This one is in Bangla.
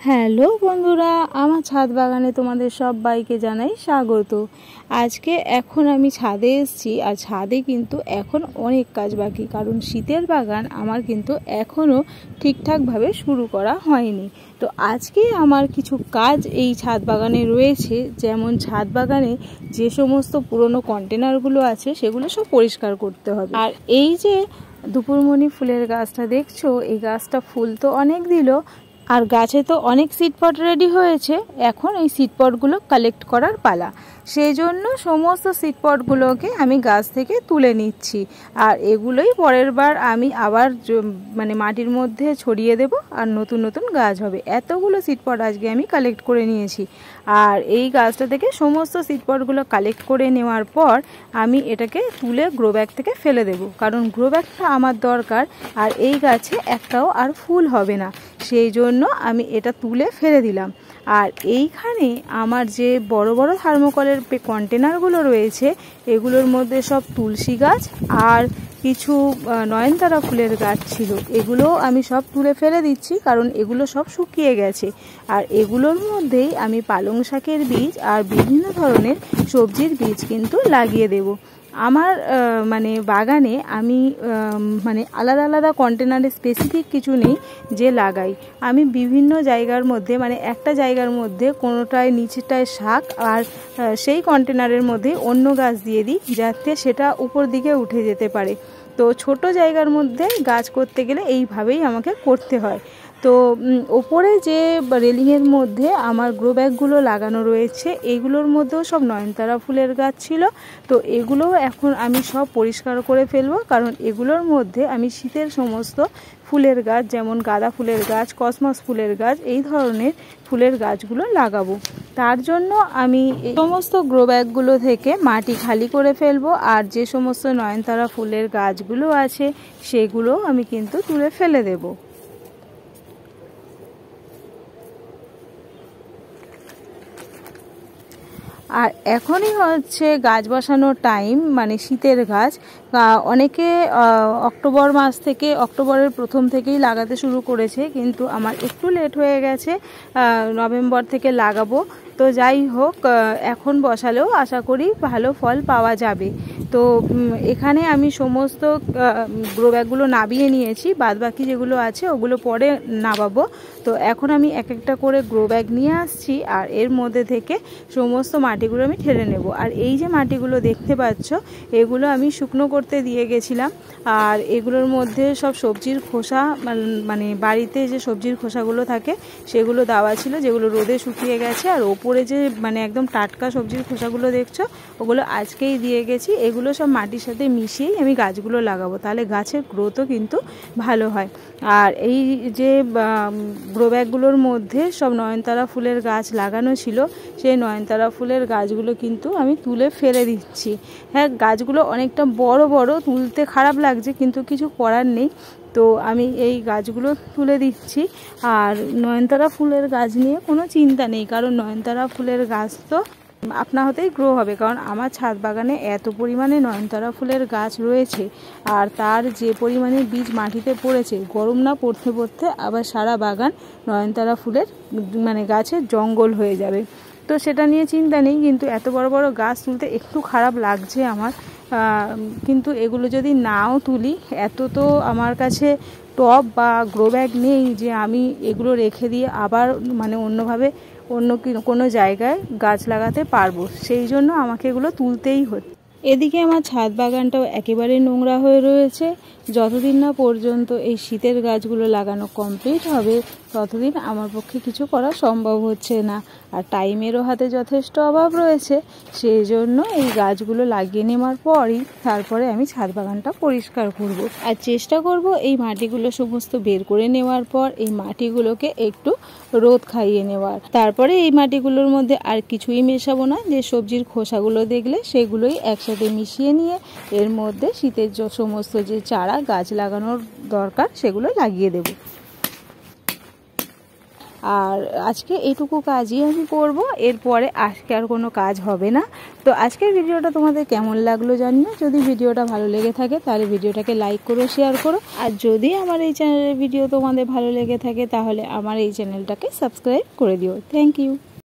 হ্যালো বন্ধুরা, আমার ছাদ বাগানে তোমাদের সবাইকে জানাই স্বাগত। আজকে এখন আমি ছাদে এসেছি, আর ছাদে কিন্তু এখন অনেক কাজ বাকি, কারণ শীতের বাগান আমার কিন্তু এখনও ঠিকঠাকভাবে শুরু করা হয়নি। তো আজকে আমার কিছু কাজ এই ছাদ বাগানে রয়েছে, যেমন ছাদ বাগানে যে সমস্ত পুরনো কন্টেনারগুলো আছে সেগুলো সব পরিষ্কার করতে হবে। আর এই যে দুপুরমণি ফুলের গাছটা দেখছো, এই গাছটা ফুল তো অনেক দিল, আর গাছে তো অনেক সিডপট রেডি হয়েছে। এখন এই সিডপটগুলো কালেক্ট করার পালা। সেই জন্য সমস্ত সিডপটগুলোকে আমি গাছ থেকে তুলে নিচ্ছি, আর এগুলোই পরের বার আমি আবার মাটির মধ্যে ছড়িয়ে দেব, আর নতুন নতুন গাছ হবে। এতগুলো সিডপট আজকে আমি কালেক্ট করে নিয়েছি, আর এই গাছটা থেকে সমস্ত সিডপটগুলো কালেক্ট করে নেওয়ার পর আমি এটাকে তুলে গ্রো ব্যাগ থেকে ফেলে দেব, কারণ গ্রো ব্যাগটা আমার দরকার। আর এই গাছে একটাও আর ফুল হবে না, সেই জন্য আমি এটা তুলে ফেলে দিলাম। আর এইখানে আমার যে বড় বড় থার্মোকলের কন্টেনারগুলো রয়েছে, এগুলোর মধ্যে সব তুলসী গাছ আর কিছু নয়নতারা ফুলের গাছ ছিল, এগুলো আমি সব তুলে ফেলে দিচ্ছি, কারণ এগুলো সব শুকিয়ে গেছে। আর এগুলোর মধ্যেই আমি পালং শাকের বীজ আর বিভিন্ন ধরনের সবজির বীজ কিন্তু লাগিয়ে দেব। আমার বাগানে আমি আলাদা আলাদা কন্টেনারে স্পেসিফিক কিছু নেই যে লাগাই। আমি বিভিন্ন জায়গার মধ্যে একটা জায়গার মধ্যে কোনোটায় নিচেটায় শাক, আর সেই কন্টেনারের মধ্যে অন্য গাছ দিয়ে দিই, যাতে সেটা উপর দিকে উঠে যেতে পারে। তো ছোট জায়গার মধ্যে গাছ করতে গেলে এইভাবেই আমাকে করতে হয়। তো ওপরে যে রেলিংয়ের মধ্যে আমার গ্রো ব্যাগগুলো লাগানো রয়েছে, এগুলোর মধ্যেও সব নয়নতারা ফুলের গাছ ছিল। তো এগুলোও এখন আমি সব পরিষ্কার করে ফেলবো, কারণ এগুলোর মধ্যে আমি শীতের সমস্ত ফুলের গাছ, যেমন গাঁদা ফুলের গাছ, কসমস ফুলের গাছ, এই ধরনের ফুলের গাছগুলো লাগাবো। তার জন্য আমি এই সমস্ত গ্রো ব্যাগগুলো থেকে মাটি খালি করে ফেলবো, আর যে সমস্ত নয়নতারা ফুলের গাছগুলো আছে সেগুলো আমি কিন্তু তুলে ফেলে দেবো। আর এখনই হচ্ছে গাছ বসানোর টাইম, শীতের গাছ। অনেকে অক্টোবর মাস থেকে, অক্টোবরের প্রথম থেকেই লাগাতে শুরু করেছে, কিন্তু আমার একটু লেট হয়ে গেছে, নভেম্বর থেকে লাগাবো। তো যাই হোক, এখন বসালেও আশা করি ভালো ফল পাওয়া যাবে। তো এখানে আমি সমস্ত গ্রো ব্যাগগুলো নাবিয়ে নিয়েছি, বাদবাকি যেগুলো আছে ওগুলো পরে নাবাবো। তো এখন আমি এক একটা করে গ্রো ব্যাগ নিয়ে আসছি, আর এর মধ্যে থেকে সমস্ত মাটিগুলো আমি ঠেলে নেব। আর এই যে মাটিগুলো দেখতে পাচ্ছ, এগুলো আমি শুকনো করতে দিয়ে গেছিলাম। আর এগুলোর মধ্যে সব সবজির খোসা, বাড়িতে যে সবজির খোসাগুলো থাকে সেগুলো দেওয়া ছিল, যেগুলো রোদে শুকিয়ে গেছে। আর ওপরে যে একদম টাটকা সবজির খোসাগুলো দেখছো, ওগুলো আজকেই দিয়ে গেছি। এগুলো সব মাটির সাথে মিশিয়েই আমি গাছগুলো লাগাবো, তাহলে গাছের গ্রোথও কিন্তু ভালো হয়। আর এই যে গ্রো ব্যাগগুলোর মধ্যে সব নয়নতারা ফুলের গাছ লাগানো ছিল, সেই নয়নতারা ফুলের গাছগুলো কিন্তু আমি তুলে ফেলে দিচ্ছি। হ্যাঁ, গাছগুলো অনেকটা বড় বড়, তুলতে খারাপ লাগছে, কিন্তু কিছু করার নেই। তো আমি এই গাছগুলো তুলে দিচ্ছি। আর নয়নতারা ফুলের গাছ নিয়ে কোনো চিন্তা নেই, কারণ নয়নতারা ফুলের গাছ তো আপনা হতেই গ্রো হবে, কারণ আমার ছাদ বাগানে এত পরিমাণে নয়নতারা ফুলের গাছ রয়েছে। আর তার যে পরিমাণে বীজ মাটিতে পড়েছে, গরম না পড়তে পড়তে আবার সারা বাগান নয়নতারা ফুলের গাছের জঙ্গল হয়ে যাবে। তো সেটা নিয়ে চিন্তা নেই, কিন্তু এত বড় বড় গাছ তুলতে একটু খারাপ লাগছে আমার। কিন্তু এগুলো যদি নাও তুলি, এত তো আমার কাছে টব বা গ্রো ব্যাগ নেই যে আমি এগুলো রেখে দিয়ে আবার অন্যভাবে অন্য কোনো জায়গায় গাছ লাগাতে পারবো। সেই জন্য আমাকে এগুলো তুলতেই হচ্ছে। এদিকে আমার ছাদ বাগানটাও একেবারে নোংরা হয়ে রয়েছে। যতদিন না পর্যন্ত এই শীতের গাছগুলো লাগানো কমপ্লিট হবে, ততদিন আমার পক্ষে কিছু করা সম্ভব হচ্ছে না। আর টাইমেরও হাতে যথেষ্ট অভাব রয়েছে, সেই জন্য এই গাছগুলো লাগিয়ে নেওয়ার পরই তারপরে আমি ছাদ বাগানটা পরিষ্কার করব। আর চেষ্টা করব এই মাটিগুলো সমস্ত বের করে নেওয়ার পর এই মাটিগুলোকে একটু রোদ খাইয়ে নেওয়ার। তারপরে এই মাটিগুলোর মধ্যে আর কিছুই মেশাবো না, যে সবজির খোসাগুলো দেখলে সেগুলোই একসাথে মিশিয়ে নিয়ে এর মধ্যে শীতের সমস্ত যে চারা গাছ লাগানোর দরকার সেগুলো লাগিয়ে দেব। আর আজকে এইটুকু কাজই আমি করব, এরপরে আজকে আর কোনো কাজ হবে না। তো আজকের ভিডিওটা তোমাদের কেমন লাগলো জানিও। যদি ভিডিওটা ভালো লেগে থাকে তাহলে ভিডিওটাকে লাইক করো, শেয়ার করো। আর যদি আমার এই চ্যানেলের ভিডিও তোমাদের ভালো লেগে থাকে তাহলে আমার এই চ্যানেলটাকে সাবস্ক্রাইব করে দিও। Thank you.